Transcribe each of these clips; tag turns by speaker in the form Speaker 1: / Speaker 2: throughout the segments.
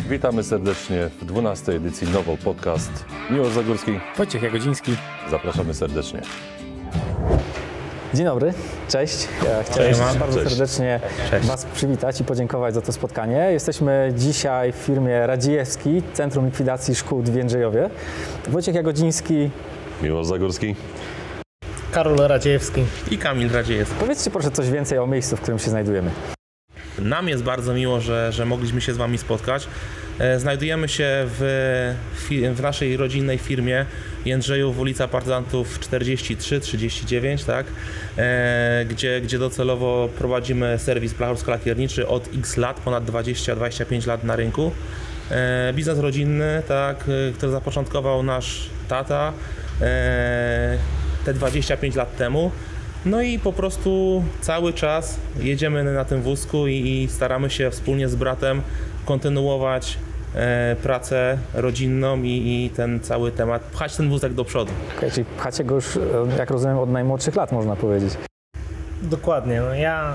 Speaker 1: Witamy serdecznie w 12. edycji Nowo Podcast. Miłosz Zagórski,
Speaker 2: Wojciech Jagodziński.
Speaker 1: zapraszamy serdecznie.
Speaker 3: Dzień dobry, cześć. Chciałem bardzo serdecznie Was przywitać i podziękować za to spotkanie. Jesteśmy dzisiaj w firmie Radziejewski, Centrum Likwidacji Szkód w Jędrzejowie. Wojciech Jagodziński.
Speaker 1: Miłosz Zagórski.
Speaker 4: Karol Radziejewski.
Speaker 5: I Kamil Radziejewski.
Speaker 3: Powiedzcie proszę coś więcej o miejscu, w którym się znajdujemy.
Speaker 5: Nam jest bardzo miło, że mogliśmy się z Wami spotkać. Znajdujemy się w naszej rodzinnej firmie Jędrzejów, ulica Partyzantów 43-39, tak? Gdzie docelowo prowadzimy serwis blachowsko-lakierniczy od X lat, ponad 20-25 lat na rynku. Biznes rodzinny, tak, który zapoczątkował nasz tata te 25 lat temu. No i po prostu cały czas jedziemy na tym wózku i staramy się wspólnie z bratem kontynuować pracę rodzinną i ten cały temat, pchać ten wózek do przodu.
Speaker 3: Okay, czyli pchacie go już, jak rozumiem, od najmłodszych lat, można powiedzieć.
Speaker 4: Dokładnie. No ja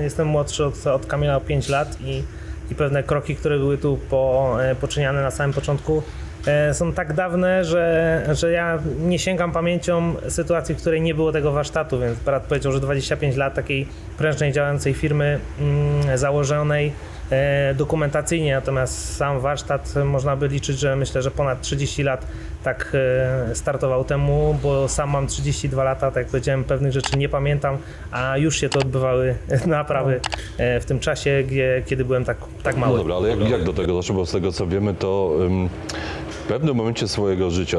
Speaker 4: jestem młodszy od Kamila o 5 lat i pewne kroki, które były tu poczyniane na samym początku, są tak dawne, że ja nie sięgam pamięcią sytuacji, w której nie było tego warsztatu, więc brat powiedział, że 25 lat takiej prężnej, działającej firmy założonej dokumentacyjnie, natomiast sam warsztat można by liczyć, że myślę, że ponad 30 lat tak startował temu, bo sam mam 32 lata, tak jak powiedziałem, pewnych rzeczy nie pamiętam, a już się to odbywały naprawy w tym czasie, kiedy byłem tak mały.
Speaker 1: No dobra, ale jak do tego doszło? Bo z tego co wiemy, to w pewnym momencie swojego życia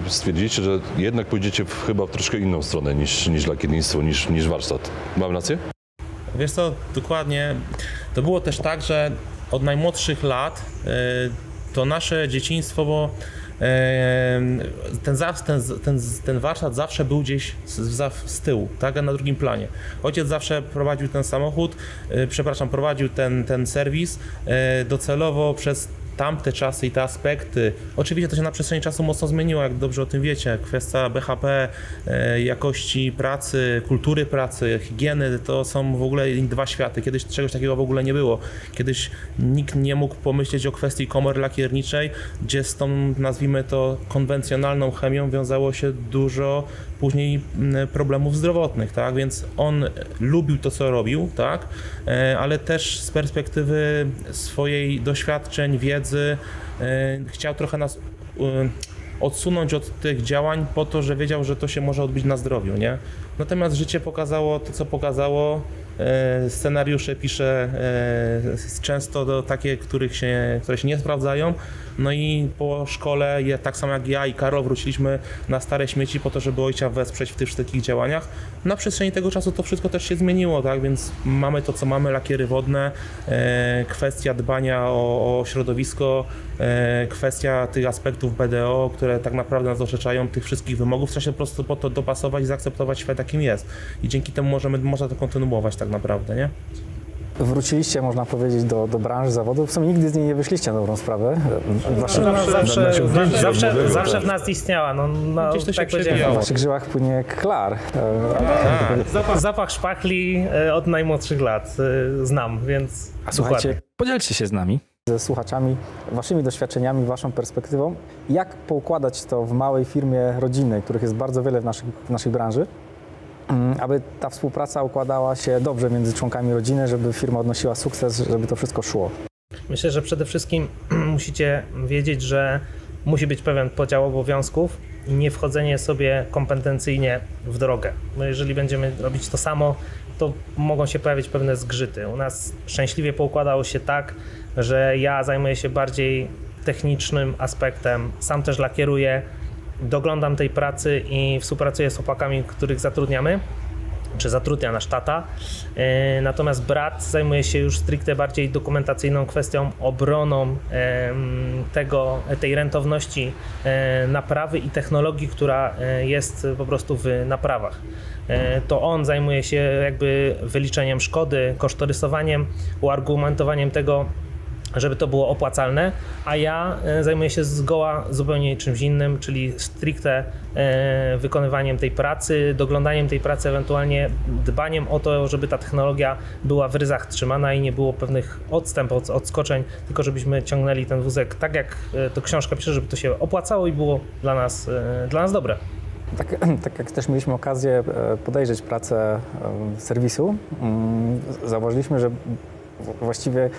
Speaker 1: stwierdziliście, że jednak pójdziecie chyba w troszkę inną stronę niż lakiernictwo, niż warsztat. Mam rację?
Speaker 5: Wiesz co, dokładnie. To było też tak, że od najmłodszych lat to nasze dzieciństwo, bo ten warsztat zawsze był gdzieś z tyłu, tak, na drugim planie. Ojciec zawsze prowadził ten samochód, prowadził ten serwis docelowo przez tamte czasy i te aspekty. Oczywiście to się na przestrzeni czasu mocno zmieniło, jak dobrze o tym wiecie. Kwestia BHP, jakości pracy, kultury pracy, higieny, to są w ogóle dwa światy. Kiedyś czegoś takiego w ogóle nie było. Kiedyś nikt nie mógł pomyśleć o kwestii komory lakierniczej, gdzie z tą, nazwijmy to, konwencjonalną chemią wiązało się dużo później problemów zdrowotnych, tak? Więc on lubił to, co robił, tak? Ale też z perspektywy swojej doświadczeń, wiedzy chciał trochę nas odsunąć od tych działań po to, że wiedział, że to się może odbić na zdrowiu, nie? Natomiast życie pokazało to, co pokazało. Scenariusze piszę często takie, które się nie sprawdzają. No i po szkole, tak samo jak ja i Karol, wróciliśmy na stare śmieci po to, żeby ojca wesprzeć w tych wszystkich działaniach. Na przestrzeni tego czasu to wszystko też się zmieniło, tak? Więc mamy to, co mamy, lakiery wodne, kwestia dbania o środowisko, kwestia tych aspektów BDO, które tak naprawdę nas orzeczają tych wszystkich wymogów. Trzeba się po prostu po to dopasować i zaakceptować świat, jakim jest. I dzięki temu można to kontynuować tak naprawdę, nie?
Speaker 3: Wróciliście, można powiedzieć, do branży zawodu. W sumie nigdy z niej nie wyszliście na dobrą sprawę.
Speaker 4: Zawsze w nas istniała.
Speaker 5: Gdzieś to się
Speaker 4: tak
Speaker 3: w waszych żyłach płynie klar.
Speaker 4: Zapach szpachli od najmłodszych lat znam, więc
Speaker 2: A słuchajcie,
Speaker 4: dokładnie.
Speaker 2: podzielcie się z nami
Speaker 3: Ze słuchaczami, waszymi doświadczeniami, waszą perspektywą. Jak poukładać to w małej firmie rodzinnej, których jest bardzo wiele w naszej branży, aby ta współpraca układała się dobrze między członkami rodziny, żeby firma odnosiła sukces, żeby to wszystko szło?
Speaker 4: Myślę, że przede wszystkim musicie wiedzieć, że musi być pewien podział obowiązków i nie wchodzenie sobie kompetencyjnie w drogę. Bo jeżeli będziemy robić to samo, to mogą się pojawić pewne zgrzyty. U nas szczęśliwie poukładało się tak, że ja zajmuję się bardziej technicznym aspektem, sam też lakieruję, doglądam tej pracy i współpracuję z chłopakami, których zatrudniamy, czy zatrudnia nasz tata. Natomiast brat zajmuje się już stricte bardziej dokumentacyjną kwestią, obroną tej rentowności naprawy i technologii, która jest po prostu w naprawach. To on zajmuje się jakby wyliczeniem szkody, kosztorysowaniem, uargumentowaniem tego, żeby to było opłacalne, a ja zajmuję się zgoła zupełnie czymś innym, czyli stricte wykonywaniem tej pracy, doglądaniem tej pracy, ewentualnie dbaniem o to, żeby ta technologia była w ryzach trzymana i nie było pewnych odstępów, odskoczeń, tylko żebyśmy ciągnęli ten wózek tak, jak to książka pisze, żeby to się opłacało i było dla nas dobre.
Speaker 3: Tak jak też mieliśmy okazję podejrzeć pracę serwisu, zauważyliśmy, że właściwie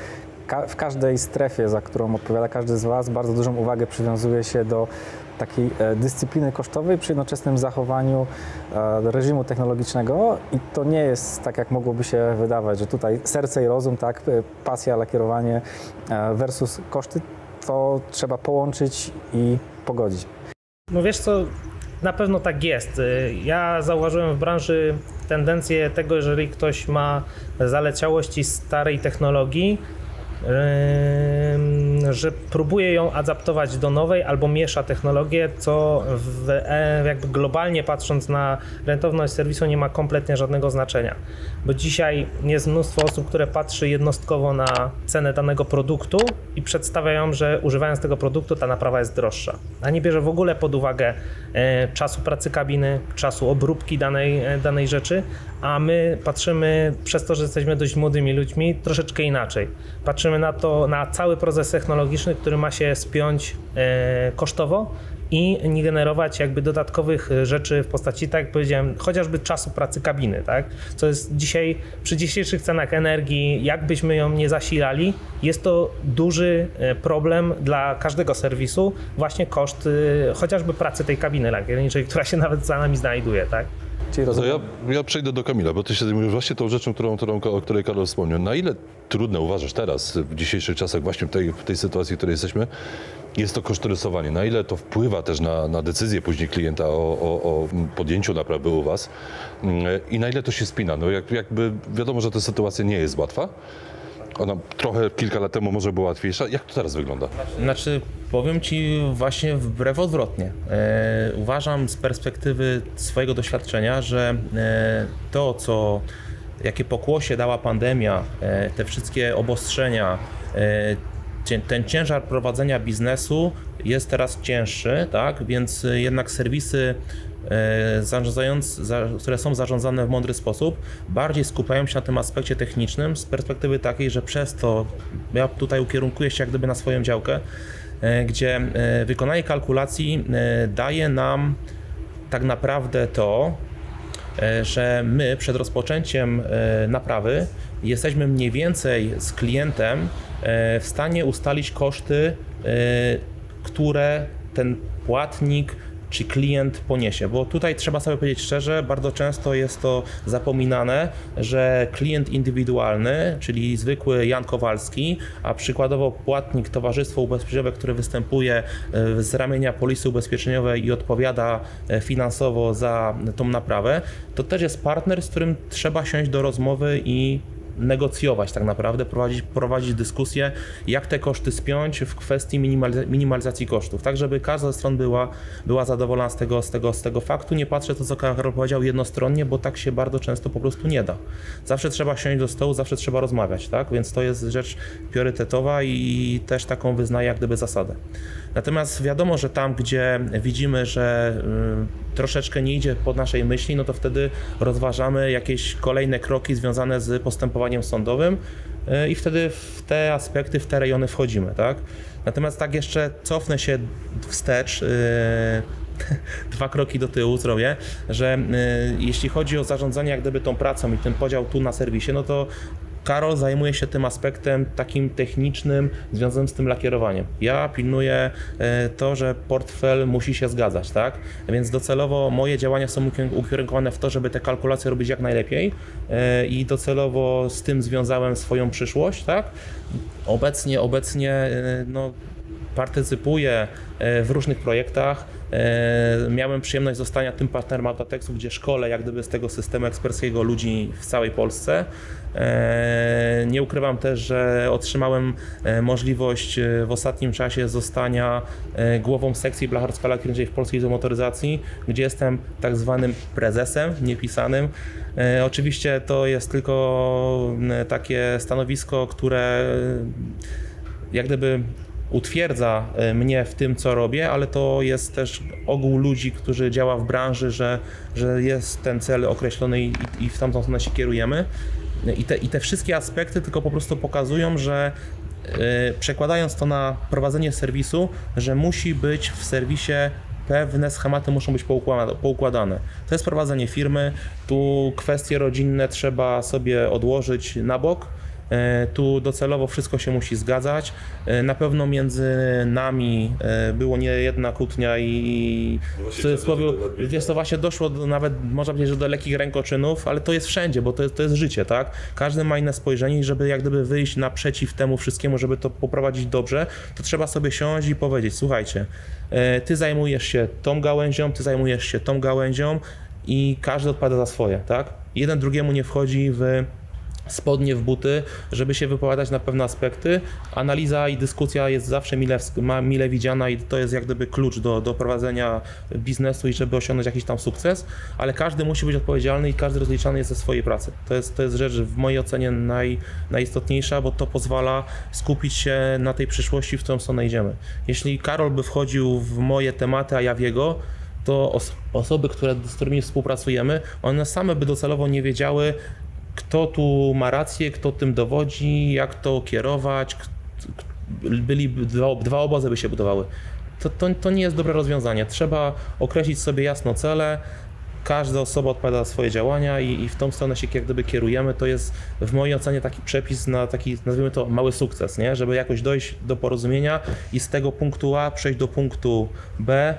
Speaker 3: w każdej strefie, za którą odpowiada każdy z Was, bardzo dużą uwagę przywiązuje się do takiej dyscypliny kosztowej przy jednoczesnym zachowaniu reżimu technologicznego i to nie jest tak, jak mogłoby się wydawać, że tutaj serce i rozum, tak, pasja, lakierowanie versus koszty, to trzeba połączyć i pogodzić.
Speaker 4: No wiesz co, na pewno tak jest. Ja zauważyłem w branży tendencję tego, jeżeli ktoś ma zaleciałości starej technologii, że próbuje ją adaptować do nowej albo miesza technologię, co jakby globalnie patrząc na rentowność serwisu nie ma kompletnie żadnego znaczenia. Bo dzisiaj jest mnóstwo osób, które patrzy jednostkowo na cenę danego produktu i przedstawiają, że używając tego produktu ta naprawa jest droższa. A nie bierze w ogóle pod uwagę czasu pracy kabiny, czasu obróbki danej rzeczy, a my patrzymy przez to, że jesteśmy dość młodymi ludźmi, troszeczkę inaczej. Patrzymy na to, na cały proces technologiczny, który ma się spiąć kosztowo i nie generować jakby dodatkowych rzeczy w postaci, tak jak powiedziałem, chociażby czasu pracy kabiny, tak? Co jest dzisiaj, przy dzisiejszych cenach energii, jakbyśmy ją nie zasilali, jest to duży problem dla każdego serwisu, właśnie koszt chociażby pracy tej kabiny lakierniczej, która się nawet za nami znajduje, tak?
Speaker 1: Ja przejdę do Kamila, bo ty się zajmujesz właśnie tą rzeczą, o której Karol wspomniał. Na ile trudne uważasz teraz, w dzisiejszych czasach, właśnie w tej sytuacji, w której jesteśmy, jest to kosztorysowanie? Na ile to wpływa też na decyzję później klienta o podjęciu naprawy u was? I na ile to się spina? No jakby wiadomo, że ta sytuacja nie jest łatwa. Ona trochę kilka lat temu może była łatwiejsza. Jak to teraz wygląda?
Speaker 5: Znaczy, powiem Ci właśnie wbrew odwrotnie. Uważam z perspektywy swojego doświadczenia, że jakie pokłosie dała pandemia, te wszystkie obostrzenia, ten ciężar prowadzenia biznesu jest teraz cięższy, tak? Więc jednak serwisy które są zarządzane w mądry sposób, bardziej skupiają się na tym aspekcie technicznym z perspektywy takiej, że przez to, ja tutaj ukierunkuję się jak gdyby na swoją działkę, gdzie wykonanie kalkulacji daje nam tak naprawdę to, że my przed rozpoczęciem naprawy jesteśmy mniej więcej z klientem w stanie ustalić koszty, które ten płatnik czy klient poniesie, bo tutaj trzeba sobie powiedzieć szczerze, bardzo często jest to zapominane, że klient indywidualny, czyli zwykły Jan Kowalski, a przykładowo płatnik towarzystwo ubezpieczeniowe, które występuje z ramienia polisy ubezpieczeniowej i odpowiada finansowo za tą naprawę, to też jest partner, z którym trzeba siąść do rozmowy i negocjować tak naprawdę, prowadzić dyskusję, jak te koszty spiąć w kwestii minimalizacji kosztów, tak żeby każda ze stron była zadowolona z tego faktu. Nie patrzę to, co Karol powiedział, jednostronnie, bo tak się bardzo często po prostu nie da. Zawsze trzeba siąść do stołu, zawsze trzeba rozmawiać, tak? Więc to jest rzecz priorytetowa i też taką wyznaję jak gdyby zasadę. Natomiast wiadomo, że tam, gdzie widzimy, że troszeczkę nie idzie pod naszej myśli, no to wtedy rozważamy jakieś kolejne kroki związane z postępowaniem sądowym i wtedy w te aspekty, w te rejony wchodzimy, tak? Natomiast tak jeszcze cofnę się wstecz, 2 kroki do tyłu zrobię, że jeśli chodzi o zarządzanie jak gdyby tą pracą i ten podział tu na serwisie, no to Karol zajmuje się tym aspektem takim technicznym, związanym z tym lakierowaniem. Ja pilnuję to, że portfel musi się zgadzać, tak? Więc docelowo moje działania są ukierunkowane w to, żeby te kalkulacje robić jak najlepiej i docelowo z tym związałem swoją przyszłość, tak? Obecnie no, partycypuję w różnych projektach. Miałem przyjemność zostania tym partnerem Autotekstu, gdzie szkolę jak gdyby z tego systemu eksperckiego ludzi w całej Polsce. Nie ukrywam też, że otrzymałem możliwość w ostatnim czasie zostania głową sekcji blacharsko-lakierniczej w Polskiej Izbie Motoryzacji, gdzie jestem tak zwanym prezesem niepisanym. Oczywiście to jest tylko takie stanowisko, które jak gdyby utwierdza mnie w tym, co robię, ale to jest też ogół ludzi, którzy działa w branży, że jest ten cel określony i w tamtą stronę się kierujemy. I te wszystkie aspekty tylko po prostu pokazują, że przekładając to na prowadzenie serwisu, że musi być w serwisie pewne schematy muszą być poukładane. To jest prowadzenie firmy, tu kwestie rodzinne trzeba sobie odłożyć na bok, tu docelowo wszystko się musi zgadzać. Na pewno między nami było niejedna kłótnia i w cudzysłowie, wiesz, to właśnie doszło nawet, można powiedzieć, że do lekkich rękoczynów, ale to jest wszędzie, bo to jest życie, tak? Każdy ma inne spojrzenie i żeby jak gdyby wyjść naprzeciw temu wszystkiemu, żeby to poprowadzić dobrze, to trzeba sobie siąść i powiedzieć, słuchajcie, ty zajmujesz się tą gałęzią, ty zajmujesz się tą gałęzią i każdy odpowiada za swoje, tak? Jeden drugiemu nie wchodzi w spodnie, w buty, żeby się wypowiadać na pewne aspekty. Analiza i dyskusja jest zawsze mile widziana i to jest jak gdyby klucz do prowadzenia biznesu i żeby osiągnąć jakiś tam sukces, ale każdy musi być odpowiedzialny i każdy rozliczany jest ze swojej pracy. To jest rzecz w mojej ocenie najistotniejsza, bo to pozwala skupić się na tej przyszłości, w którą stronę idziemy. Jeśli Karol by wchodził w moje tematy, a ja w jego, to osoby, z którymi współpracujemy, one same by docelowo nie wiedziały, kto tu ma rację, kto tym dowodzi, jak to kierować, dwa obozy by się budowały. To nie jest dobre rozwiązanie. Trzeba określić sobie jasno cele, każda osoba odpowiada za swoje działania i w tą stronę się jak gdyby kierujemy. To jest w mojej ocenie taki przepis na taki, nazwijmy to, mały sukces, nie? Żeby jakoś dojść do porozumienia i z tego punktu A przejść do punktu B,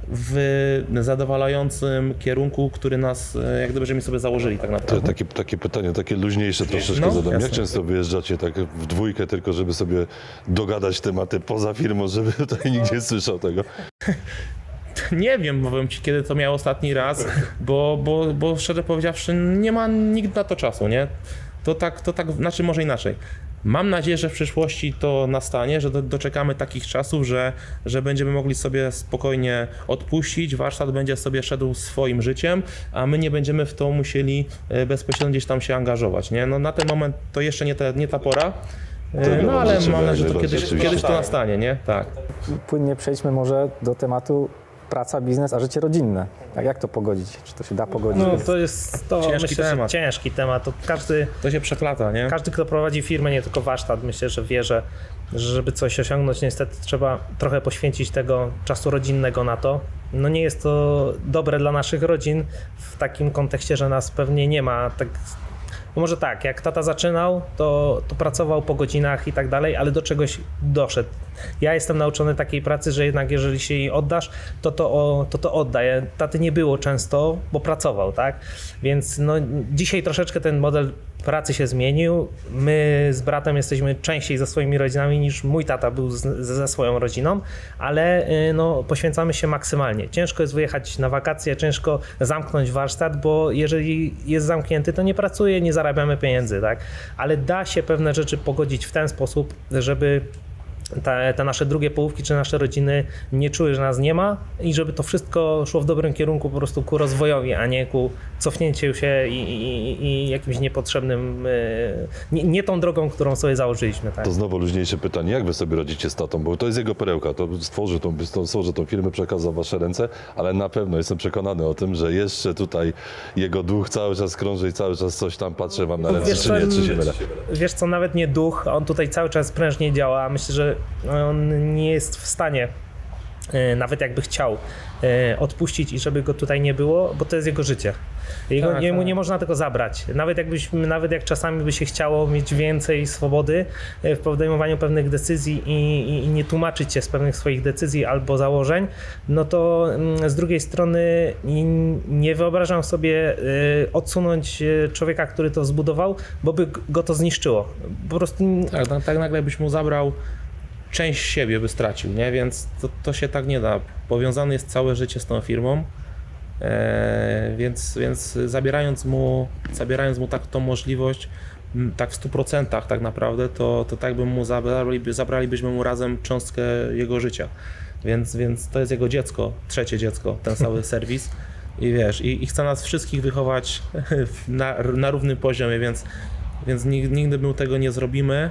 Speaker 5: w zadowalającym kierunku, który nas, jak gdyby, żeśmy sobie założyli tak naprawdę.
Speaker 1: Takie pytanie, takie luźniejsze troszeczkę zadam. Jak często wyjeżdżacie tak w dwójkę tylko, żeby sobie dogadać tematy poza firmą, żeby tutaj nikt nie słyszał tego?
Speaker 5: Nie wiem, powiem ci, kiedy to miał ostatni raz, bo szczerze powiedziawszy nie ma nikt na to czasu, nie? To tak, znaczy może inaczej. Mam nadzieję, że w przyszłości to nastanie, że doczekamy takich czasów, że będziemy mogli sobie spokojnie odpuścić, warsztat będzie sobie szedł swoim życiem, a my nie będziemy w to musieli bezpośrednio gdzieś tam się angażować. Nie? No, na ten moment to jeszcze nie ta pora, no ale mam nadzieję, że to kiedyś to nastanie, nie? Tak.
Speaker 3: Płynnie przejdźmy może do tematu praca, biznes, a życie rodzinne. Jak to pogodzić? Czy to się da pogodzić?
Speaker 4: No to jest ciężki temat. To
Speaker 5: to się przeplata, nie?
Speaker 4: Każdy, kto prowadzi firmę, nie tylko warsztat, myślę, że wie, że żeby coś osiągnąć, niestety trzeba trochę poświęcić tego czasu rodzinnego na to. No nie jest to dobre dla naszych rodzin w takim kontekście, że nas pewnie nie ma tak. No może tak, jak tata zaczynał, to pracował po godzinach i tak dalej, ale do czegoś doszedł. Ja jestem nauczony takiej pracy, że jednak jeżeli się jej oddasz, to oddaj. Taty nie było często, bo pracował, tak? Więc no, dzisiaj troszeczkę ten model pracy się zmienił. My z bratem jesteśmy częściej ze swoimi rodzinami niż mój tata był ze swoją rodziną, ale no, poświęcamy się maksymalnie. Ciężko jest wyjechać na wakacje, ciężko zamknąć warsztat, bo jeżeli jest zamknięty, to nie pracuje, nie zarabiamy pieniędzy, tak? Ale da się pewne rzeczy pogodzić w ten sposób, żeby te nasze drugie połówki czy nasze rodziny nie czuły, że nas nie ma i żeby to wszystko szło w dobrym kierunku po prostu ku rozwojowi, a nie ku cofnięciu się i jakimś niepotrzebnym, nie tą drogą, którą sobie założyliśmy. Tak?
Speaker 1: To znowu luźniejsze pytanie, jak wy sobie radzicie z tatą, bo to jest jego perełka, to stworzy tą firmę, przekazał w wasze ręce, ale na pewno jestem przekonany o tym, że jeszcze tutaj jego duch cały czas krąży i cały czas coś tam patrzy wam na ręce, czy się mylę?
Speaker 4: Wiesz co, nawet nie duch, on tutaj cały czas prężnie działa, myślę, że on nie jest w stanie, nawet jakby chciał, odpuścić i żeby go tutaj nie było, bo to jest jego życie. Jemu nie można tego zabrać. Nawet jak czasami by się chciało mieć więcej swobody w podejmowaniu pewnych decyzji i nie tłumaczyć się z pewnych swoich decyzji albo założeń, no to z drugiej strony nie wyobrażam sobie odsunąć człowieka, który to zbudował, bo by go to zniszczyło. Po prostu...
Speaker 5: Tak nagle byś mu zabrał, część siebie by stracił, nie? Więc to się tak nie da. Powiązane jest całe życie z tą firmą, więc zabierając mu tak tą możliwość, tak w 100% tak naprawdę, to tak bym mu zabralibyśmy mu razem cząstkę jego życia. Więc to jest jego dziecko, trzecie dziecko, ten cały serwis. I wiesz, i chce nas wszystkich wychować na równym poziomie, więc nigdy my tego nie zrobimy.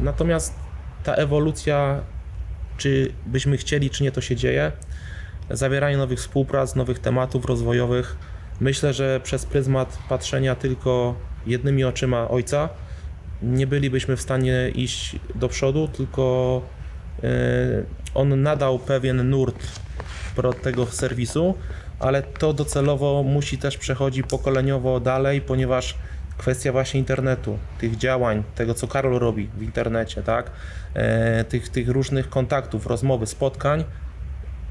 Speaker 5: Natomiast ta ewolucja, czy byśmy chcieli, czy nie, to się dzieje. Zawieranie nowych współprac, nowych tematów rozwojowych. Myślę, że przez pryzmat patrzenia tylko jednymi oczyma ojca nie bylibyśmy w stanie iść do przodu, tylko on nadał pewien nurt tego serwisu, ale to docelowo musi też przechodzić pokoleniowo dalej, ponieważ kwestia właśnie internetu, tych działań, tego co Karol robi w internecie, tak? Tych różnych kontaktów, rozmowy, spotkań,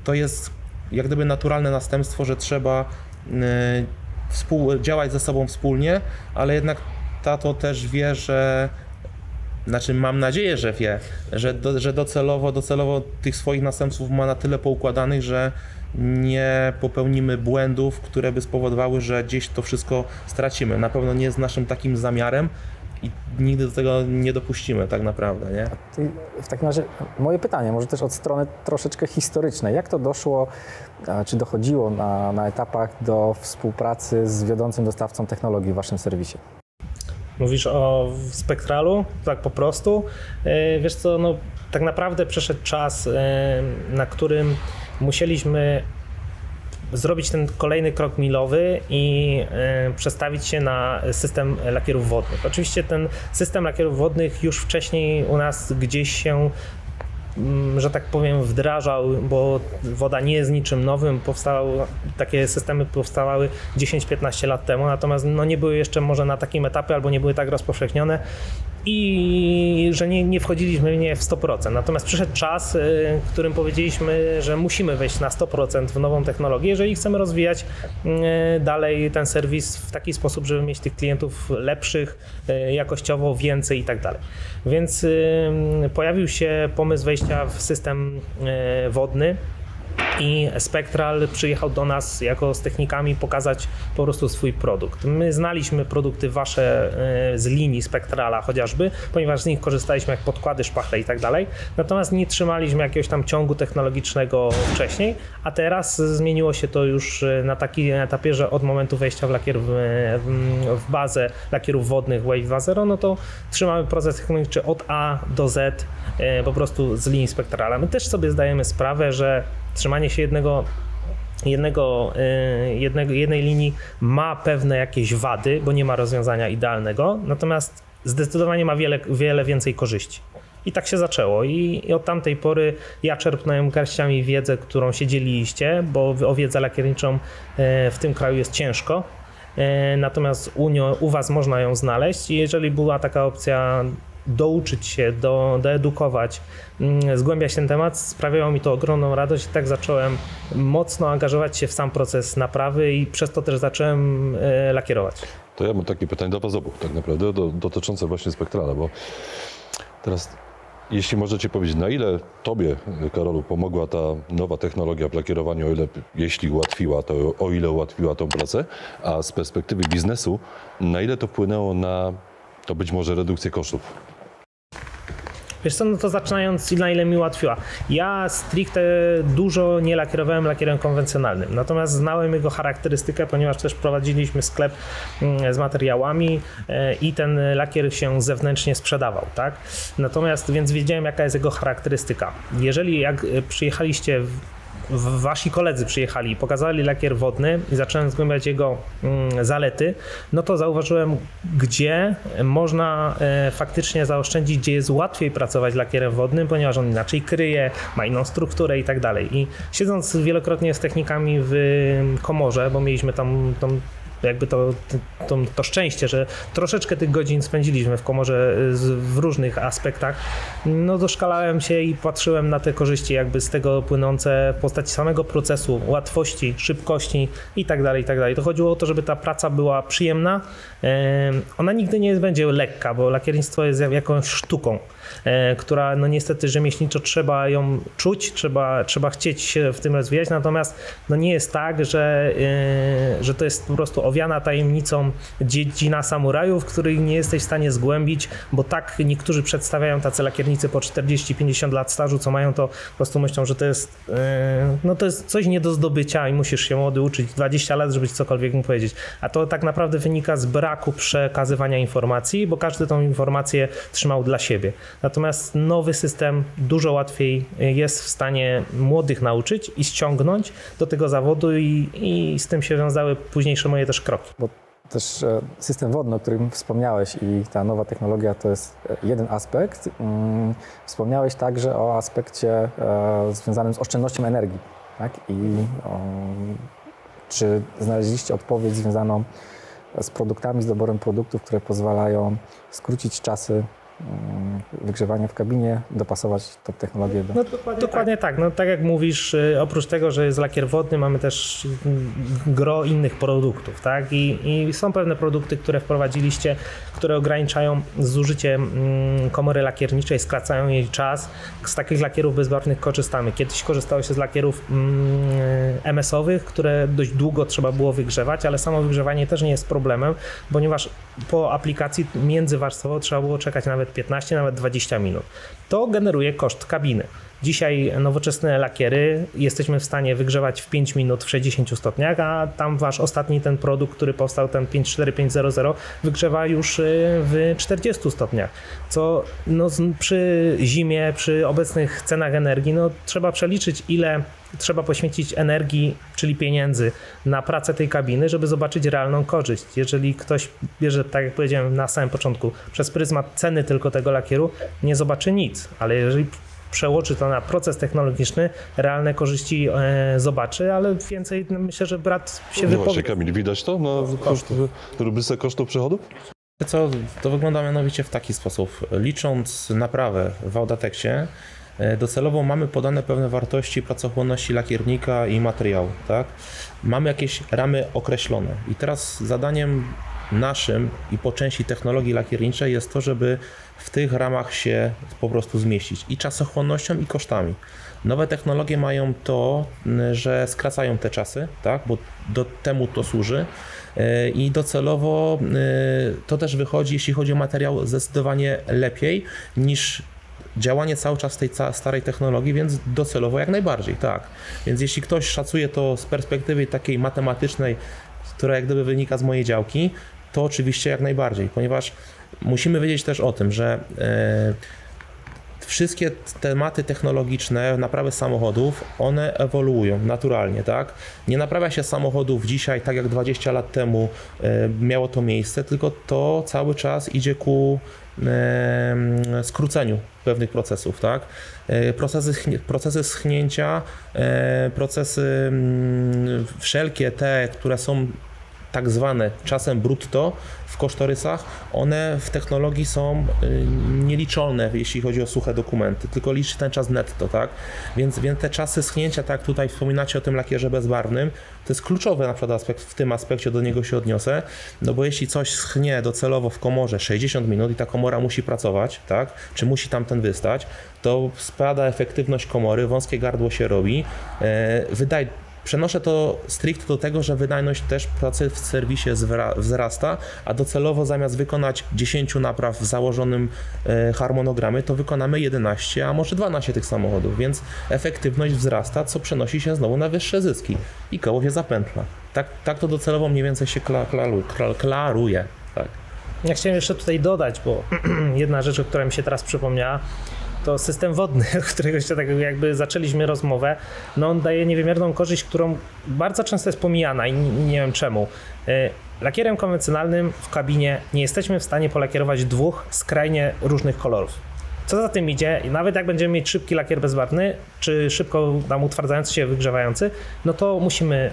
Speaker 5: to jest jak gdyby naturalne następstwo, że trzeba działać ze sobą wspólnie, ale jednak tato też wie, że, znaczy mam nadzieję, że wie, że docelowo tych swoich następców ma na tyle poukładanych, że nie popełnimy błędów, które by spowodowały, że gdzieś to wszystko stracimy. Na pewno nie jest naszym takim zamiarem i nigdy do tego nie dopuścimy tak naprawdę, nie?
Speaker 3: W takim razie moje pytanie, może też od strony troszeczkę historycznej. Jak to doszło, czy dochodziło na etapach do współpracy z wiodącym dostawcą technologii w waszym serwisie?
Speaker 4: Mówisz o Spectralu, tak po prostu. Wiesz co, no tak naprawdę przyszedł czas, na którym musieliśmy zrobić ten kolejny krok milowy i przestawić się na system lakierów wodnych. Oczywiście ten system lakierów wodnych już wcześniej u nas gdzieś się, że tak powiem, wdrażał, bo woda nie jest niczym nowym. Takie systemy powstawały 10-15 lat temu, natomiast no nie były jeszcze może na takim etapie albo nie były tak rozpowszechnione i że nie wchodziliśmy w nie w 100%. Natomiast przyszedł czas, w którym powiedzieliśmy, że musimy wejść na 100% w nową technologię, jeżeli chcemy rozwijać dalej ten serwis w taki sposób, żeby mieć tych klientów lepszych, jakościowo więcej i tak dalej. Więc pojawił się pomysł wejścia w system wodny i Spectral przyjechał do nas jako z technikami pokazać po prostu swój produkt. My znaliśmy produkty wasze z linii Spectrala chociażby, ponieważ z nich korzystaliśmy jak podkłady, szpachle i tak dalej, natomiast nie trzymaliśmy jakiegoś tam ciągu technologicznego wcześniej, a teraz zmieniło się to już na takim etapie, że od momentu wejścia w bazę lakierów wodnych Wave 2.0, no to trzymamy proces technologiczny od A do Z po prostu z linii Spectrala. My też sobie zdajemy sprawę, że trzymanie się jednej linii ma pewne jakieś wady, bo nie ma rozwiązania idealnego, natomiast zdecydowanie ma wiele więcej korzyści. I tak się zaczęło i od tamtej pory ja czerpnąłem garściami wiedzę, którą się dzieliliście, bo o wiedzę lakierniczą w tym kraju jest ciężko, natomiast u was można ją znaleźć i jeżeli była taka opcja douczyć się, doedukować, zgłębiać ten temat, sprawiało mi to ogromną radość i tak zacząłem mocno angażować się w sam proces naprawy i przez to też zacząłem lakierować.
Speaker 1: To ja mam takie pytanie do was obu tak naprawdę, dotyczące właśnie Spectrala, bo teraz jeśli możecie powiedzieć, na ile tobie, Karolu, pomogła ta nowa technologia w lakierowaniu, jeśli ułatwiła, to o ile ułatwiła tą pracę, a z perspektywy biznesu, na ile to wpłynęło na to być może redukcję kosztów?
Speaker 4: Wiesz co, no to zaczynając, na ile mi ułatwiła. Ja stricte dużo nie lakierowałem lakierem konwencjonalnym, natomiast znałem jego charakterystykę, ponieważ też prowadziliśmy sklep z materiałami i ten lakier się zewnętrznie sprzedawał, tak? Natomiast, więc wiedziałem, jaka jest jego charakterystyka. Jeżeli jak przyjechaliście wasi koledzy przyjechali i pokazali lakier wodny i zacząłem zgłębiać jego zalety, no to zauważyłem, gdzie można faktycznie zaoszczędzić, gdzie jest łatwiej pracować lakierem wodnym, ponieważ on inaczej kryje, ma inną strukturę i tak dalej. I siedząc wielokrotnie z technikami w komorze, bo mieliśmy tam jakby to szczęście, że troszeczkę tych godzin spędziliśmy w komorze w różnych aspektach, no doszkalałem się i patrzyłem na te korzyści jakby z tego płynące w postaci samego procesu, łatwości, szybkości i tak dalej, i tak dalej. To chodziło o to, żeby ta praca była przyjemna. Ona nigdy nie będzie lekka, bo lakiernictwo jest jakąś sztuką, która no niestety rzemieślniczo trzeba ją czuć, trzeba chcieć się w tym rozwijać, natomiast no nie jest tak, że to jest po prostu owiana tajemnicą dziedzina samurajów, której nie jesteś w stanie zgłębić, bo tak niektórzy przedstawiają tacy lakiernicy po 40-50 lat stażu, co mają, to po prostu myślą, że to jest, to jest coś nie do zdobycia i musisz się młody uczyć 20 lat, żeby ci cokolwiek mu powiedzieć. A to tak naprawdę wynika z braku przekazywania informacji, bo każdy tą informację trzymał dla siebie. Natomiast nowy system dużo łatwiej jest w stanie młodych nauczyć i ściągnąć do tego zawodu i z tym się wiązały późniejsze moje też kroki.
Speaker 3: Bo też system wodny, o którym wspomniałeś i ta nowa technologia to jest jeden aspekt. Wspomniałeś także o aspekcie związanym z oszczędnością energii. Tak? Czy znaleźliście odpowiedź związaną z produktami, z doborem produktów, które pozwalają skrócić czasy wygrzewania w kabinie, dopasować tą technologię do...
Speaker 4: Dokładnie tak. Tak jak mówisz, oprócz tego, że jest lakier wodny, mamy też gro innych produktów, tak? I są pewne produkty, które wprowadziliście, które ograniczają zużycie komory lakierniczej, skracają jej czas. Z takich lakierów bezbarwnych korzystamy. Kiedyś korzystało się z lakierów MS-owych, które dość długo trzeba było wygrzewać, ale samo wygrzewanie też nie jest problemem, ponieważ po aplikacji międzywarstwowo trzeba było czekać nawet 15, nawet 20 minut. To generuje koszt kabiny. Dzisiaj nowoczesne lakiery jesteśmy w stanie wygrzewać w 5 minut w 60 stopniach, a tam wasz ostatni ten produkt, który powstał, ten 54500, wygrzewa już w 40 stopniach. Co przy zimie, przy obecnych cenach energii, trzeba przeliczyć, ile trzeba poświęcić energii, czyli pieniędzy, na pracę tej kabiny, żeby zobaczyć realną korzyść. Jeżeli ktoś bierze, tak jak powiedziałem na samym początku, przez pryzmat ceny tylko tego lakieru, nie zobaczy nic, ale jeżeli przełoży to na proces technologiczny, realne korzyści zobaczy, ale więcej myślę, że brat się wypowie.
Speaker 1: Właśnie, Kamil, widać to na rubryce kosztów przychodów?
Speaker 5: Co, to wygląda mianowicie w taki sposób. Licząc naprawę w Audatexie, docelowo mamy podane pewne wartości pracochłonności lakiernika i materiału, tak? Mamy jakieś ramy określone i teraz zadaniem naszym i po części technologii lakierniczej jest to, żeby w tych ramach się po prostu zmieścić i czasochłonnością, i kosztami. Nowe technologie mają to, że skracają te czasy, tak? Bo temu to służy i docelowo to też wychodzi, jeśli chodzi o materiał, zdecydowanie lepiej niż działanie cały czas tej starej technologii, więc docelowo jak najbardziej, tak. Więc jeśli ktoś szacuje to z perspektywy takiej matematycznej, która jak gdyby wynika z mojej działki, to oczywiście jak najbardziej, ponieważ musimy wiedzieć też o tym, że wszystkie tematy technologiczne, naprawy samochodów, one ewoluują naturalnie, tak? Nie naprawia się samochodów dzisiaj tak jak 20 lat temu miało to miejsce, tylko to cały czas idzie ku skróceniu pewnych procesów, tak? Procesy schnięcia, procesy wszelkie te, które są tak zwane czasem brutto w kosztorysach, one w technologii są nieliczone, jeśli chodzi o suche dokumenty, tylko liczy ten czas netto, tak? Więc te czasy schnięcia, tak jak tutaj wspominacie o tym lakierze bezbarwnym, to jest kluczowy na przykład aspekt, w tym aspekcie do niego się odniosę, no bo jeśli coś schnie docelowo w komorze 60 minut i ta komora musi pracować, tak? Czy musi tamten wystać, to spada efektywność komory, wąskie gardło się robi, przenoszę to stricte do tego, że wydajność też pracy w serwisie wzrasta, a docelowo zamiast wykonać 10 napraw w założonym harmonogramie, to wykonamy 11, a może 12 tych samochodów, więc efektywność wzrasta, co przenosi się znowu na wyższe zyski i koło się zapętla. Tak to docelowo mniej więcej się klaruje. Tak.
Speaker 4: Ja chciałem jeszcze tutaj dodać, bo jedna rzecz, która mi się teraz przypomniała, to system wodny, od którego jeszcze tak jakby zaczęliśmy rozmowę, on daje niewymierną korzyść, którą bardzo często jest pomijana i nie wiem czemu. Lakierem konwencjonalnym w kabinie nie jesteśmy w stanie polakierować dwóch skrajnie różnych kolorów. Co za tym idzie, nawet jak będziemy mieć szybki lakier bezbarwny, czy szybko nam utwardzający się, wygrzewający, no to musimy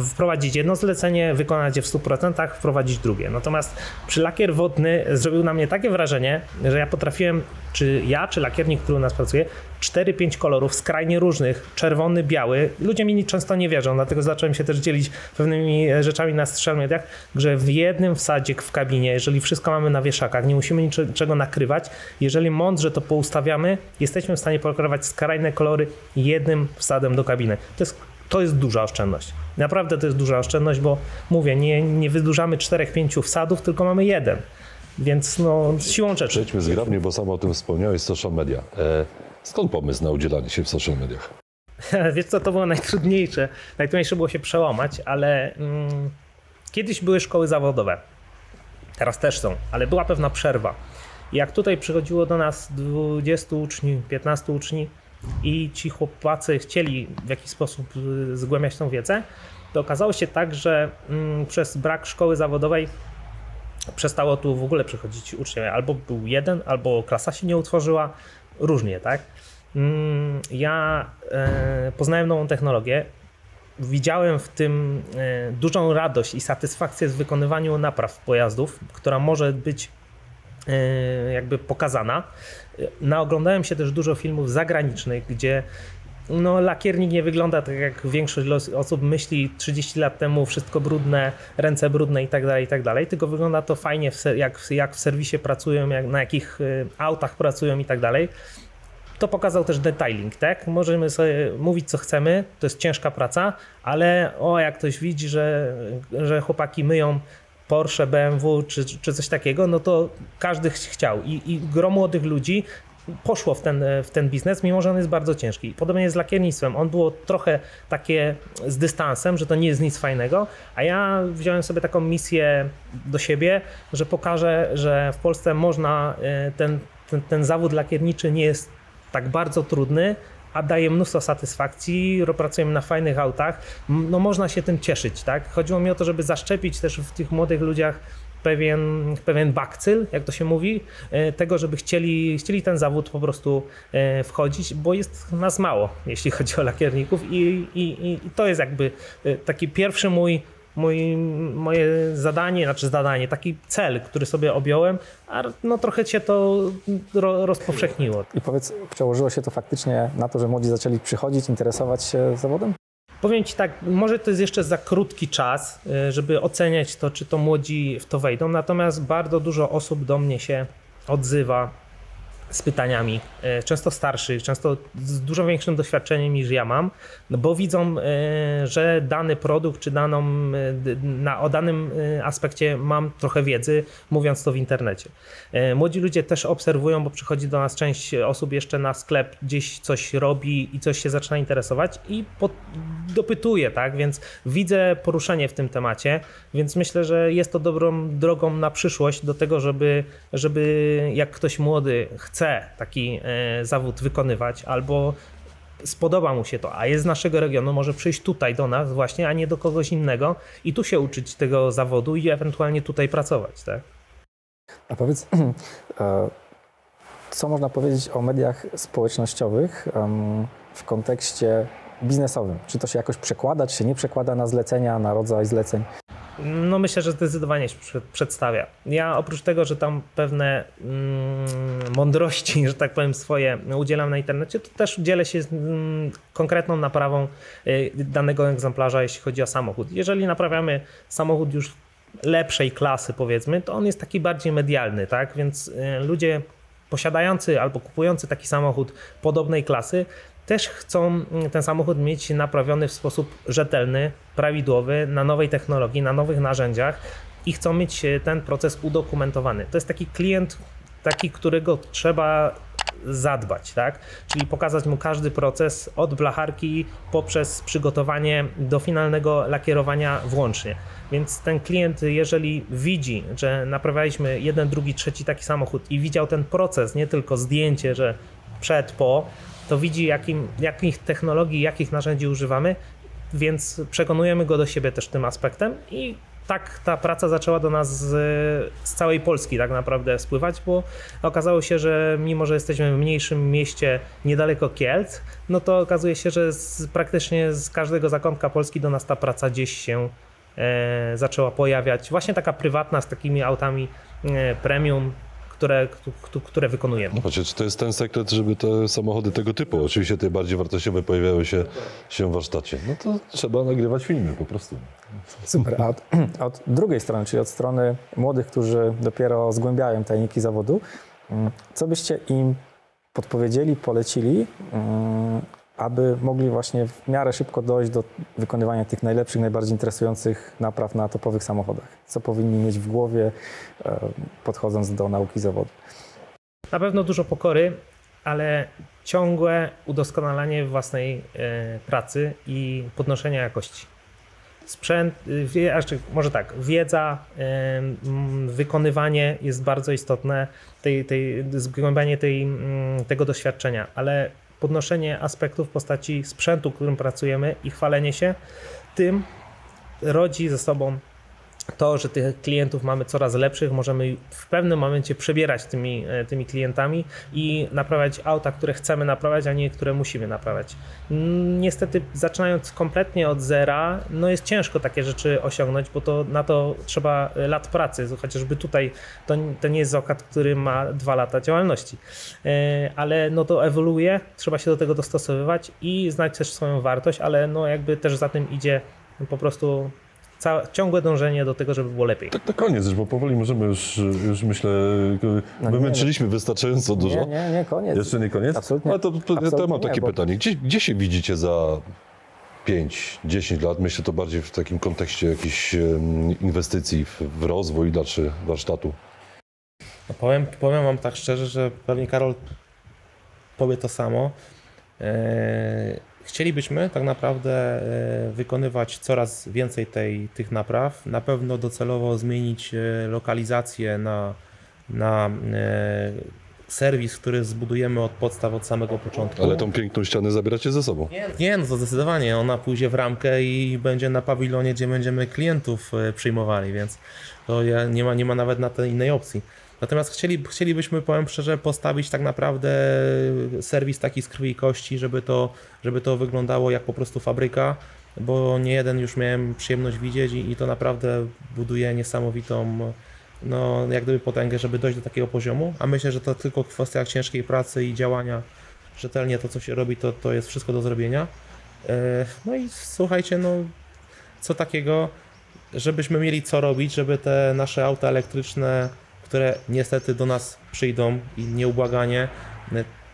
Speaker 4: wprowadzić jedno zlecenie, wykonać je w 100%, wprowadzić drugie. Natomiast przy lakier wodny zrobił na mnie takie wrażenie, że ja potrafiłem, czy lakiernik, który u nas pracuje, 4-5 kolorów skrajnie różnych, czerwony, biały. Ludzie mi często nie wierzą, dlatego zacząłem się też dzielić pewnymi rzeczami na social mediach, że w jednym wsadzie w kabinie, jeżeli wszystko mamy na wieszakach, nie musimy niczego nakrywać, jeżeli mądrze to poustawiamy, jesteśmy w stanie pokrywać skrajne kolory jednym wsadem do kabiny. To jest to jest duża oszczędność. Naprawdę to jest duża oszczędność, bo mówię, nie wydłużamy 4-5 wsadów, tylko mamy jeden. Więc no, siłą rzeczy.
Speaker 1: Przejdźmy zgrabnie, bo sam o tym wspomniałeś, social media. Skąd pomysł na udzielanie się w social mediach?
Speaker 4: Wiesz co, to było najtrudniejsze. Najtrudniejsze było się przełamać, ale kiedyś były szkoły zawodowe. Teraz też są, ale była pewna przerwa. I jak tutaj przychodziło do nas 20 uczniów, 15 uczniów i ci chłopacy chcieli w jakiś sposób zgłębiać tą wiedzę, to okazało się tak, że przez brak szkoły zawodowej przestało tu w ogóle przychodzić uczniowie. Albo był jeden, albo klasa się nie utworzyła, różnie, tak? Ja poznałem nową technologię, widziałem w tym dużą radość i satysfakcję z wykonywania napraw pojazdów, która może być jakby pokazana. Naoglądałem się też dużo filmów zagranicznych, gdzie no, lakiernik nie wygląda tak, jak większość osób myśli 30 lat temu, wszystko brudne, ręce brudne i tak dalej, tylko wygląda to fajnie, jak w serwisie pracują, na jakich autach pracują i tak dalej. To pokazał też detailing, tak? Możemy sobie mówić, co chcemy, to jest ciężka praca, ale jak ktoś widzi, że chłopaki myją Porsche, BMW czy coś takiego, no to każdy chciał i gro młodych ludzi poszło w ten biznes, mimo że on jest bardzo ciężki. Podobnie jest z lakiernictwem. On było trochę takie z dystansem, że to nie jest nic fajnego, a ja wziąłem sobie taką misję do siebie, że pokażę, że w Polsce można, ten zawód lakierniczy nie jest tak bardzo trudny, a daje mnóstwo satysfakcji, pracujemy na fajnych autach, no można się tym cieszyć, tak? Chodziło mi o to, żeby zaszczepić też w tych młodych ludziach pewien bakcyl, jak to się mówi, tego, żeby chcieli ten zawód po prostu wchodzić, bo jest nas mało, jeśli chodzi o lakierników i to jest jakby taki pierwszy moje zadanie, taki cel, który sobie objąłem, a no trochę się to rozpowszechniło.
Speaker 3: I powiedz, przełożyło się to faktycznie na to, że młodzi zaczęli przychodzić, interesować się zawodem?
Speaker 4: Powiem Ci tak, może to jest jeszcze za krótki czas, żeby oceniać to, czy to młodzi w to wejdą, natomiast bardzo dużo osób do mnie się odzywa z pytaniami, często starszych, często z dużo większym doświadczeniem niż ja mam, bo widzą, że dany produkt czy o danym aspekcie mam trochę wiedzy, mówiąc to w internecie. Młodzi ludzie też obserwują, bo przychodzi do nas część osób jeszcze na sklep, gdzieś coś robi i coś się zaczyna interesować i dopytuje, tak? Więc widzę poruszenie w tym temacie, więc myślę, że jest to dobrą drogą na przyszłość do tego, żeby jak ktoś młody chce taki zawód wykonywać albo spodoba mu się to, a jest z naszego regionu, może przyjść tutaj do nas właśnie, a nie do kogoś innego i tu się uczyć tego zawodu i ewentualnie tutaj pracować, tak?
Speaker 3: A powiedz, co można powiedzieć o mediach społecznościowych w kontekście biznesowym? Czy to się jakoś przekłada, czy się nie przekłada na zlecenia, na rodzaj zleceń?
Speaker 4: No myślę, że zdecydowanie się przedstawia. Ja oprócz tego, że tam pewne mądrości, że tak powiem, swoje udzielam na internecie, to też dzielę się z konkretną naprawą danego egzemplarza, jeśli chodzi o samochód. Jeżeli naprawiamy samochód już lepszej klasy, powiedzmy, to on jest taki bardziej medialny, tak? Więc ludzie posiadający albo kupujący taki samochód podobnej klasy też chcą ten samochód mieć naprawiony w sposób rzetelny, prawidłowy, na nowej technologii, na nowych narzędziach i chcą mieć ten proces udokumentowany. To jest taki klient, którego trzeba zadbać, tak? Czyli pokazać mu każdy proces od blacharki poprzez przygotowanie do finalnego lakierowania włącznie. Więc ten klient, jeżeli widzi, że naprawialiśmy jeden, drugi, trzeci taki samochód i widział ten proces, nie tylko zdjęcie, że przed, po, to widzi jakich technologii, jakich narzędzi używamy, więc przekonujemy go do siebie też tym aspektem i tak ta praca zaczęła do nas z całej Polski tak naprawdę spływać, bo okazało się, że mimo, że jesteśmy w mniejszym mieście niedaleko Kielc, no to okazuje się, że praktycznie z każdego zakątka Polski do nas ta praca gdzieś się zaczęła pojawiać. Właśnie taka prywatna z takimi autami premium, które wykonujemy.
Speaker 1: No patrzcie, czy to jest ten sekret, żeby te samochody tego typu, oczywiście te bardziej wartościowe, pojawiały się w warsztacie. No to trzeba nagrywać filmy po prostu.
Speaker 3: Super. A od drugiej strony, czyli od strony młodych, którzy dopiero zgłębiają tajniki zawodu, co byście im podpowiedzieli, polecili, aby mogli właśnie w miarę szybko dojść do wykonywania tych najlepszych, najbardziej interesujących napraw na topowych samochodach? Co powinni mieć w głowie, podchodząc do nauki zawodu?
Speaker 4: Na pewno dużo pokory, ale ciągłe udoskonalanie własnej pracy i podnoszenie jakości. Sprzęt, może tak, wiedza, wykonywanie jest bardzo istotne, zgłębianie tego doświadczenia, ale podnoszenie aspektów w postaci sprzętu, którym pracujemy i chwalenie się tym rodzi ze sobą to, że tych klientów mamy coraz lepszych, możemy w pewnym momencie przebierać tymi klientami i naprawiać auta, które chcemy naprawiać, a nie które musimy naprawiać. Niestety zaczynając kompletnie od zera, no jest ciężko takie rzeczy osiągnąć, bo na to trzeba lat pracy, chociażby tutaj to nie jest Zocat, który ma 2 lata działalności, ale no to ewoluuje, trzeba się do tego dostosowywać i znać też swoją wartość, ale no jakby też za tym idzie po prostu ciągłe dążenie do tego, żeby było lepiej.
Speaker 1: Tak na koniec, bo powoli możemy już myślę, wymęczyliśmy wystarczająco dużo.
Speaker 3: Nie, koniec.
Speaker 1: Jeszcze nie koniec?
Speaker 3: Absolutnie.
Speaker 1: Ale to mam takie pytanie. Gdzie się widzicie za 5-10 lat? Myślę to bardziej w takim kontekście jakichś inwestycji w rozwój czy warsztatu.
Speaker 5: No powiem wam tak szczerze, że pewnie Karol powie to samo. Chcielibyśmy tak naprawdę wykonywać coraz więcej tych napraw. Na pewno docelowo zmienić lokalizację na serwis, który zbudujemy od podstaw, od samego początku.
Speaker 1: Ale tą piękną ścianę zabieracie ze sobą.
Speaker 5: Nie, no to zdecydowanie. Ona pójdzie w ramkę i będzie na pawilonie, gdzie będziemy klientów przyjmowali, więc to nie ma nawet na tej innej opcji. Natomiast chcielibyśmy, powiem szczerze, postawić tak naprawdę serwis taki z krwi i kości, żeby to wyglądało jak po prostu fabryka, bo nie jeden już miałem przyjemność widzieć i to naprawdę buduje niesamowitą, no jak gdyby potęgę, żeby dojść do takiego poziomu, a myślę, że to tylko kwestia ciężkiej pracy i działania rzetelnie, to co się robi, to jest wszystko do zrobienia. No i słuchajcie, no co takiego, żebyśmy mieli co robić, żeby te nasze auta elektryczne, które niestety do nas przyjdą i nieubłaganie,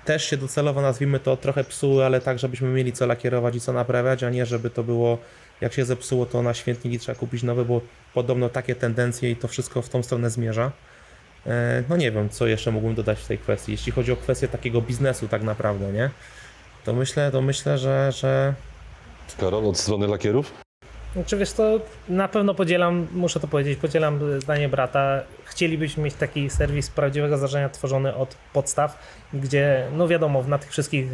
Speaker 5: też się docelowo, nazwijmy to, trochę psuły, ale tak, żebyśmy mieli co lakierować i co naprawiać, a nie żeby to było, jak się zepsuło, to na świętniki trzeba kupić nowe, bo podobno takie tendencje i to wszystko w tą stronę zmierza. No nie wiem, co jeszcze mógłbym dodać w tej kwestii. Jeśli chodzi o kwestię takiego biznesu tak naprawdę, nie? To myślę, że...
Speaker 1: Karol, od strony lakierów?
Speaker 4: Czy wiesz to na pewno muszę to powiedzieć, podzielam zdanie brata. Chcielibyśmy mieć taki serwis prawdziwego zdarzenia tworzony od podstaw, gdzie no wiadomo, na tych wszystkich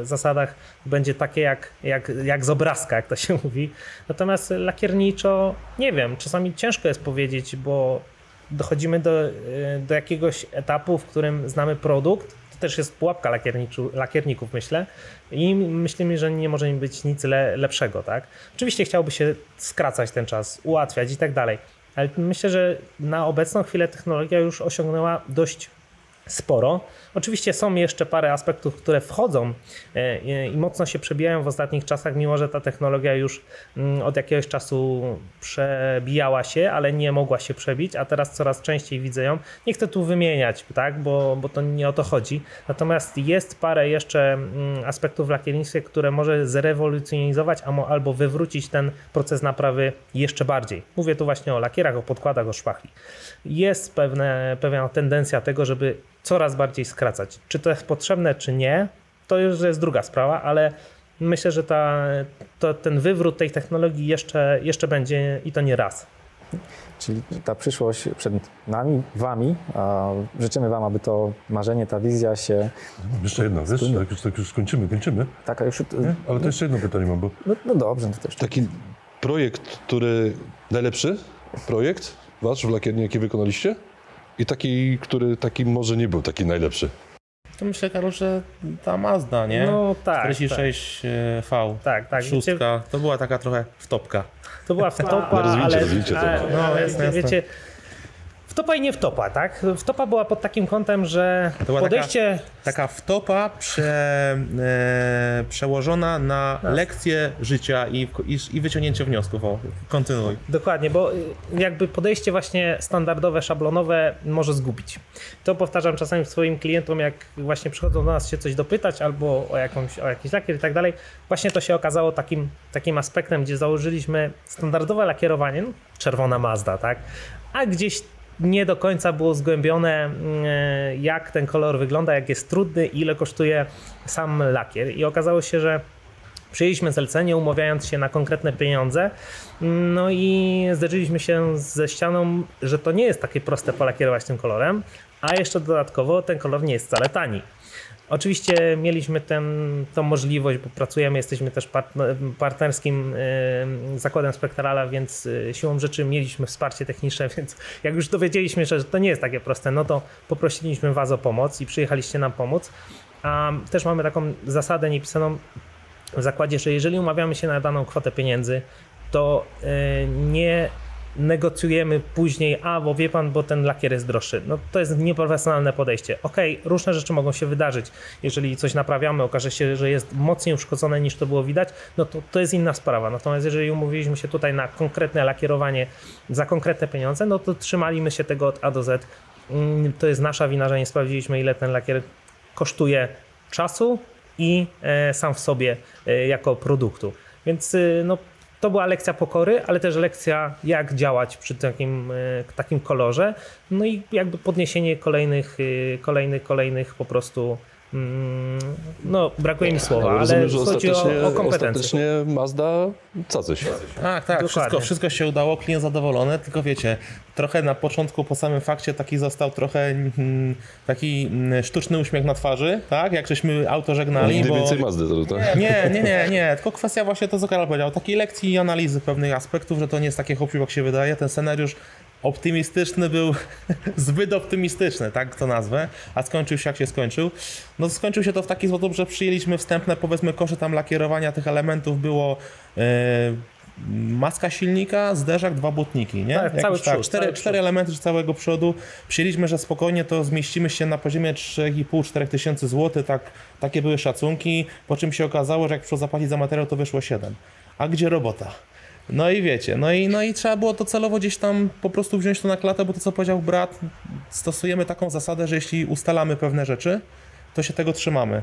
Speaker 4: zasadach będzie takie jak z obrazka, jak to się mówi. Natomiast lakierniczo, nie wiem, czasami ciężko jest powiedzieć, bo dochodzimy do jakiegoś etapu, w którym znamy produkt. To też jest pułapka lakierników, myślę. I myślimy, że nie może im być nic lepszego, tak? Oczywiście chciałoby się skracać ten czas, ułatwiać i tak dalej. Ale myślę, że na obecną chwilę technologia już osiągnęła dość sporo. Oczywiście są jeszcze parę aspektów, które wchodzą i mocno się przebijają w ostatnich czasach, mimo że ta technologia już od jakiegoś czasu przebijała się, ale nie mogła się przebić, a teraz coraz częściej widzę ją. Nie chcę tu wymieniać, tak, bo to nie o to chodzi. Natomiast jest parę jeszcze aspektów w lakiernictwie, które może zrewolucjonizować albo wywrócić ten proces naprawy jeszcze bardziej. Mówię tu właśnie o lakierach, o podkładach, o szpachli. Jest pewna tendencja tego, żeby coraz bardziej skracać. Czy to jest potrzebne, czy nie, to już jest druga sprawa, ale myślę, że ten wywrót tej technologii jeszcze będzie i to nie raz.
Speaker 3: Czyli ta przyszłość przed nami, wami, a życzymy wam, aby to marzenie, ta wizja się...
Speaker 1: Jeszcze jedno, wiesz, tak już kończymy.
Speaker 3: Tak, a już...
Speaker 1: Nie? Ale to jeszcze jedno pytanie mam, bo...
Speaker 3: No dobrze, to też...
Speaker 1: Taki projekt, najlepszy projekt wasz w lakierni, jaki wykonaliście? I który może nie był taki najlepszy.
Speaker 5: To myślę, Karol, że ta Mazda, nie?
Speaker 4: No tak.
Speaker 5: 46V.
Speaker 4: Tak.
Speaker 5: Szóstka. To była taka trochę wtopka.
Speaker 4: To była wtopa,
Speaker 1: Rozwijcie to.
Speaker 4: No, wiecie, Wtopa i nie wtopa, tak? Wtopa była pod takim kątem, że
Speaker 5: To była
Speaker 4: podejście...
Speaker 5: taka wtopa przełożona na lekcję życia i wyciągnięcie wniosków. O, kontynuuj.
Speaker 4: Dokładnie, bo jakby podejście właśnie standardowe, szablonowe może zgubić. To powtarzam czasami swoim klientom, jak właśnie przychodzą do nas się coś dopytać albo o jakiś lakier i tak dalej. Właśnie to się okazało takim aspektem, gdzie założyliśmy standardowe lakierowanie, czerwona Mazda, tak? A gdzieś nie do końca było zgłębione, jak ten kolor wygląda, jak jest trudny i ile kosztuje sam lakier. I okazało się, że przyjęliśmy zlecenie, umawiając się na konkretne pieniądze, no i zderzyliśmy się ze ścianą, że to nie jest takie proste polakierować tym kolorem, a jeszcze dodatkowo ten kolor nie jest wcale tani. Oczywiście mieliśmy tą możliwość, bo pracujemy, jesteśmy też partnerskim zakładem Spektrala, więc siłą rzeczy mieliśmy wsparcie techniczne, więc jak już dowiedzieliśmy się, że to nie jest takie proste, no to poprosiliśmy Was o pomoc i przyjechaliście nam pomóc. A też mamy taką zasadę niepisaną w zakładzie, że jeżeli umawiamy się na daną kwotę pieniędzy, to nie negocjujemy później, bo wie pan, bo ten lakier jest droższy. No to jest nieprofesjonalne podejście. Okej, różne rzeczy mogą się wydarzyć. Jeżeli coś naprawiamy, okaże się, że jest mocniej uszkodzone niż to było widać, no to jest inna sprawa. Natomiast jeżeli umówiliśmy się tutaj na konkretne lakierowanie za konkretne pieniądze, no to trzymaliśmy się tego od A do Z. To jest nasza wina, że nie sprawdziliśmy, ile ten lakier kosztuje czasu i sam w sobie jako produktu. Więc no to była lekcja pokory, ale też lekcja, jak działać przy takim kolorze. No i jakby podniesienie kolejnych po prostu. No, brakuje mi słowa, ale
Speaker 1: rozumiem, że
Speaker 4: chodzi o kompetencje.
Speaker 1: Ostatecznie Mazda cacy.
Speaker 5: Tak, wszystko się udało, klient zadowolony, tylko wiecie, trochę na początku, po samym fakcie taki został trochę taki sztuczny uśmiech na twarzy, tak, jak żeśmy auto żegnali.
Speaker 1: Nigdy więcej Mazdy, tak?
Speaker 5: Nie, tylko kwestia właśnie to, co Karol powiedział, takiej lekcji i analizy pewnych aspektów, że to nie jest takie hop, jak się wydaje, ten scenariusz optymistyczny był zbyt optymistyczny, tak to nazwę, a skończył się jak się skończył. No skończył się to w taki sposób, że przyjęliśmy wstępne, powiedzmy, koszty tam lakierowania tych elementów było maska silnika, zderzak, 2 błotniki, nie?
Speaker 4: Tak, cały przód,
Speaker 5: cztery elementy z całego przodu. Przyjęliśmy, że spokojnie to zmieścimy się na poziomie 3,5-4 tysięcy złotych, takie były szacunki, po czym się okazało, że jak przyszło zapłacić za materiał, to wyszło 7. A gdzie robota? No i wiecie, no i trzeba było to celowo gdzieś tam po prostu wziąć to na klatę, bo to, co powiedział brat, stosujemy taką zasadę, że jeśli ustalamy pewne rzeczy, to się tego trzymamy.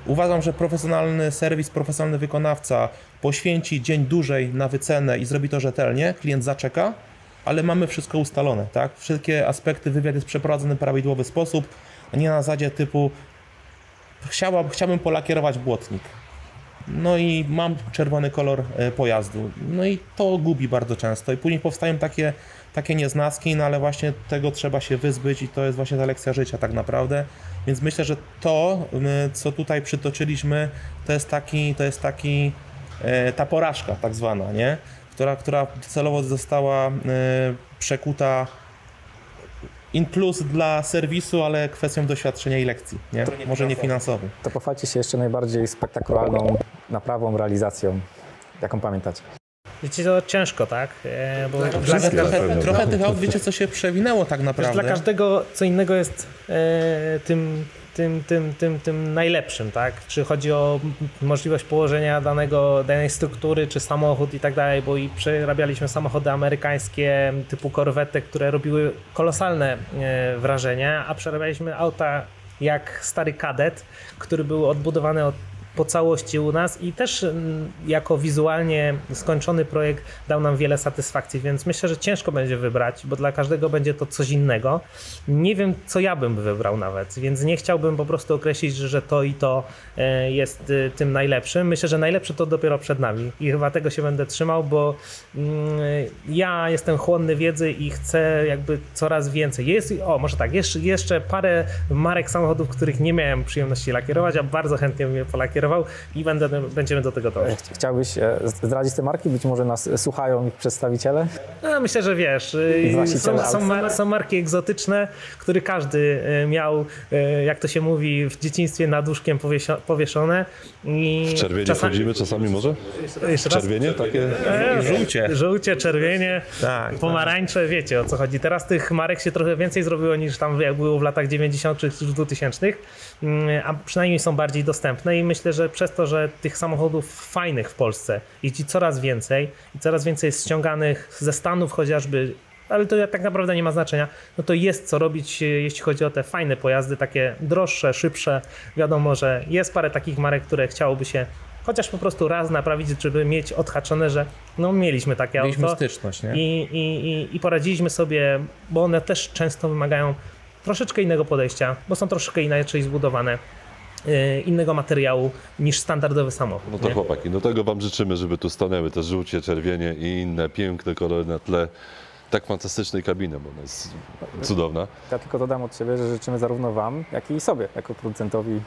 Speaker 5: Uważam, że profesjonalny serwis, profesjonalny wykonawca poświęci dzień dłużej na wycenę i zrobi to rzetelnie, klient zaczeka, ale mamy wszystko ustalone, tak? Wszystkie aspekty, wywiad jest przeprowadzony w prawidłowy sposób, a nie na zasadzie typu chciałbym polakierować błotnik. No i mam czerwony kolor pojazdu. No i to gubi bardzo często i później powstają takie nieznaski, no ale właśnie tego trzeba się wyzbyć i to jest właśnie ta lekcja życia tak naprawdę. Więc myślę, że to, co tutaj przytoczyliśmy, to jest ta porażka tak zwana, nie? Która celowo została przekuta in plus dla serwisu, ale kwestią doświadczenia i lekcji, nie? Może nie finansowym.
Speaker 3: To pochwalcie się jeszcze najbardziej spektakularną naprawą, realizacją, jaką pamiętacie.
Speaker 4: Wiecie, to ciężko, tak? Bo
Speaker 5: Trochę tych aut, wiecie, co się przewinęło tak naprawdę.
Speaker 4: Dla każdego co innego jest tym najlepszym, tak? Czy chodzi o możliwość położenia danej struktury, czy samochód i tak dalej, bo i przerabialiśmy samochody amerykańskie typu Corvette, które robiły kolosalne wrażenie, a przerabialiśmy auta jak stary Kadett, który był odbudowany po całości u nas i też jako wizualnie skończony projekt dał nam wiele satysfakcji, więc myślę, że ciężko będzie wybrać, bo dla każdego będzie to coś innego. Nie wiem, co ja bym wybrał nawet, więc nie chciałbym po prostu określić, że to i to jest tym najlepszym. Myślę, że najlepsze to dopiero przed nami i chyba tego się będę trzymał, bo ja jestem chłonny wiedzy i chcę jakby coraz więcej. Jest, może tak, jeszcze parę marek samochodów, których nie miałem przyjemności lakierować, a bardzo chętnie bym je polakierował, kierował i będziemy do tego dążyć.
Speaker 3: Chciałbyś zdradzić te marki? Być może nas słuchają ich przedstawiciele?
Speaker 4: No, myślę, że wiesz,
Speaker 3: Właściciele
Speaker 4: są marki egzotyczne, które każdy miał, jak to się mówi, w dzieciństwie nad łóżkiem powieszone. I
Speaker 1: W czerwienie wchodzimy czasami może?
Speaker 4: Jeszcze raz?
Speaker 1: Czerwienie takie?
Speaker 4: Żółcie, czerwienie,
Speaker 5: Tak,
Speaker 4: pomarańcze, wiecie o co chodzi. Teraz tych marek się trochę więcej zrobiło niż tam jak było w latach 90. czy 2000, a przynajmniej są bardziej dostępne i myślę, że przez to, że tych samochodów fajnych w Polsce jeździ coraz więcej i coraz więcej jest ściąganych ze Stanów chociażby, ale to tak naprawdę nie ma znaczenia, no to jest co robić, jeśli chodzi o te fajne pojazdy, takie droższe, szybsze. Wiadomo, że jest parę takich marek, które chciałoby się chociaż po prostu raz naprawić, żeby mieć odhaczone, że no mieliśmy takie
Speaker 5: Mieliśmy
Speaker 4: auto
Speaker 5: styczność, nie?
Speaker 4: i poradziliśmy sobie, bo one też często wymagają troszeczkę innego podejścia, bo są troszeczkę inaczej zbudowane, innego materiału niż standardowy samochód.
Speaker 1: No to
Speaker 4: nie?
Speaker 1: chłopaki, no tego wam życzymy, żeby tu stanęły te żółcie, czerwienie i inne piękne kolory na tle tak fantastycznej kabiny, bo ona jest cudowna.
Speaker 3: Ja tylko dodam od siebie, że życzymy zarówno Wam, jak i sobie, jako producentowi i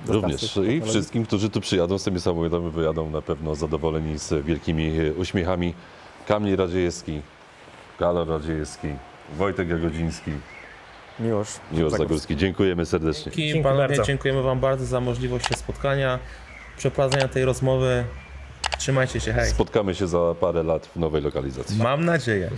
Speaker 3: dostawcy
Speaker 1: Również
Speaker 3: technologii.
Speaker 1: i wszystkim, którzy tu przyjadą z tymi samochodami, wyjadą na pewno zadowoleni z wielkimi uśmiechami. Kamil Radziejewski, Karol Radziejewski, Wojtek Jagodziński,
Speaker 3: Miłosz
Speaker 1: Zagórski. Dziękujemy serdecznie.
Speaker 4: Dzięki
Speaker 5: Panowie,
Speaker 4: bardzo.
Speaker 5: dziękujemy Wam bardzo za możliwość się spotkania, przeprowadzenia tej rozmowy. Trzymajcie się, hej.
Speaker 1: Spotkamy się za parę lat w nowej lokalizacji.
Speaker 5: Mam nadzieję.